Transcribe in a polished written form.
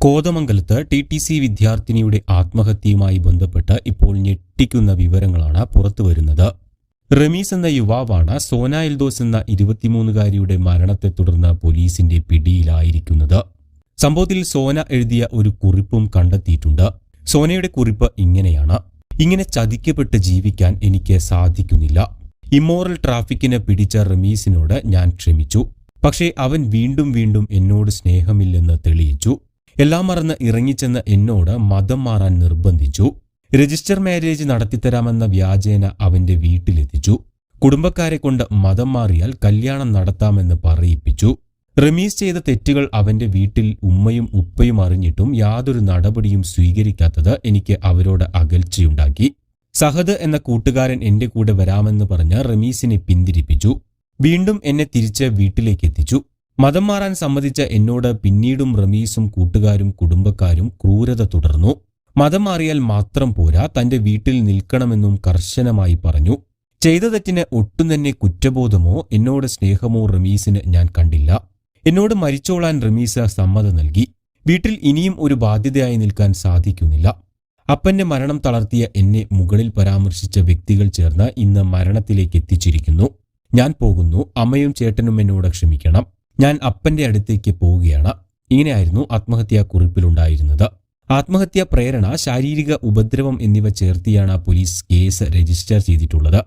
കോതമംഗലത്ത് ടി.ടി.സി. വിദ്യാർത്ഥിനിയുടെ ആത്മഹത്യയുമായി ബന്ധപ്പെട്ട് ഇപ്പോൾ ഞെട്ടിക്കുന്ന വിവരങ്ങളാണ് പുറത്തുവരുന്നത്. റമീസ് എന്ന യുവാവാണ് സോന എൽദോസ് എന്ന 23-കാരിയുടെ മരണത്തെ തുടർന്ന് പോലീസിന്റെ പിടിയിലായിരിക്കുന്നത്. സംഭവത്തിൽ സോന എഴുതിയ ഒരു കുറിപ്പും കണ്ടെത്തിയിട്ടുണ്ട്. സോനയുടെ കുറിപ്പ് ഇങ്ങനെയാണ്: ഇങ്ങനെ ചതിക്കപ്പെട്ട് ജീവിക്കാൻ എനിക്ക് സാധിക്കുന്നില്ല. ഇമ്മോറൽ ട്രാഫിക്കിന് പിടിച്ച റമീസിനോട് ഞാൻ ക്ഷമിച്ചു. പക്ഷേ അവൻ വീണ്ടും വീണ്ടും എന്നോട് സ്നേഹമില്ലെന്ന് തെളിയിച്ചു. എല്ലാം മറന്ന് ഇറങ്ങിച്ചെന്ന് എന്നോട് മതം മാറാൻ നിർബന്ധിച്ചു. രജിസ്റ്റർ മാരേജ് നടത്തിത്തരാമെന്ന വ്യാജേന അവന്റെ വീട്ടിലെത്തിച്ചു. കുടുംബക്കാരെ കൊണ്ട് മതം മാറിയാൽ കല്യാണം നടത്താമെന്ന് പറയിപ്പിച്ചു. റമീസ് ചെയ്ത തെറ്റുകൾ അവന്റെ വീട്ടിൽ ഉമ്മയും ഉപ്പയും അറിഞ്ഞിട്ടും യാതൊരു നടപടിയും സ്വീകരിക്കാത്തത് എനിക്ക് അവരോട് അകൽച്ചയുണ്ടാക്കി. സഹദ് എന്ന കൂട്ടുകാരൻ എന്റെ കൂടെ വരാമെന്ന് പറഞ്ഞ് റമീസിനെ പിന്തിരിപ്പിച്ചു. വീണ്ടും എന്നെ തിരിച്ച് വീട്ടിലേക്ക് എത്തിച്ചു. മതം മാറാൻ സമ്മതിച്ച എന്നോട് പിന്നീടും റമീസും കൂട്ടുകാരും കുടുംബക്കാരും ക്രൂരത തുടർന്നു. മതം മാറിയാൽ മാത്രം പോരാ, തന്റെ വീട്ടിൽ നിൽക്കണമെന്നും കർശനമായി പറഞ്ഞു. ചെയ്ത തെറ്റിന് ഒട്ടും തന്നെ കുറ്റബോധമോ എന്നോട് സ്നേഹമോ റമീസിന് ഞാൻ കണ്ടില്ല. എന്നോട് മരിച്ചോളാൻ റമീസ് സമ്മതം നൽകി. വീട്ടിൽ ഇനിയും ഒരു ബാധ്യതയായി നിൽക്കാൻ സാധിക്കുന്നില്ല. അപ്പന്റെ മരണം തളർത്തിയ എന്നെ മുകളിൽ പരാമർശിച്ച വ്യക്തികൾ ചേർന്ന് ഇന്ന് മരണത്തിലേക്ക് എത്തിച്ചിരിക്കുന്നു. ഞാൻ പോകുന്നു. അമ്മയും ചേട്ടനും എന്നോട് ക്ഷമിക്കണം. ഞാൻ അപ്പന്റെ അടുത്തേക്ക് പോവുകയാണ്. ഇങ്ങനെയായിരുന്നു ആത്മഹത്യാ കുറിപ്പിലുണ്ടായിരുന്നത്. ആത്മഹത്യാ പ്രേരണ, ശാരീരിക ഉപദ്രവം എന്നിവ ചേർത്തിയാണ് പോലീസ് കേസ് രജിസ്റ്റർ ചെയ്തിട്ടുള്ളത്.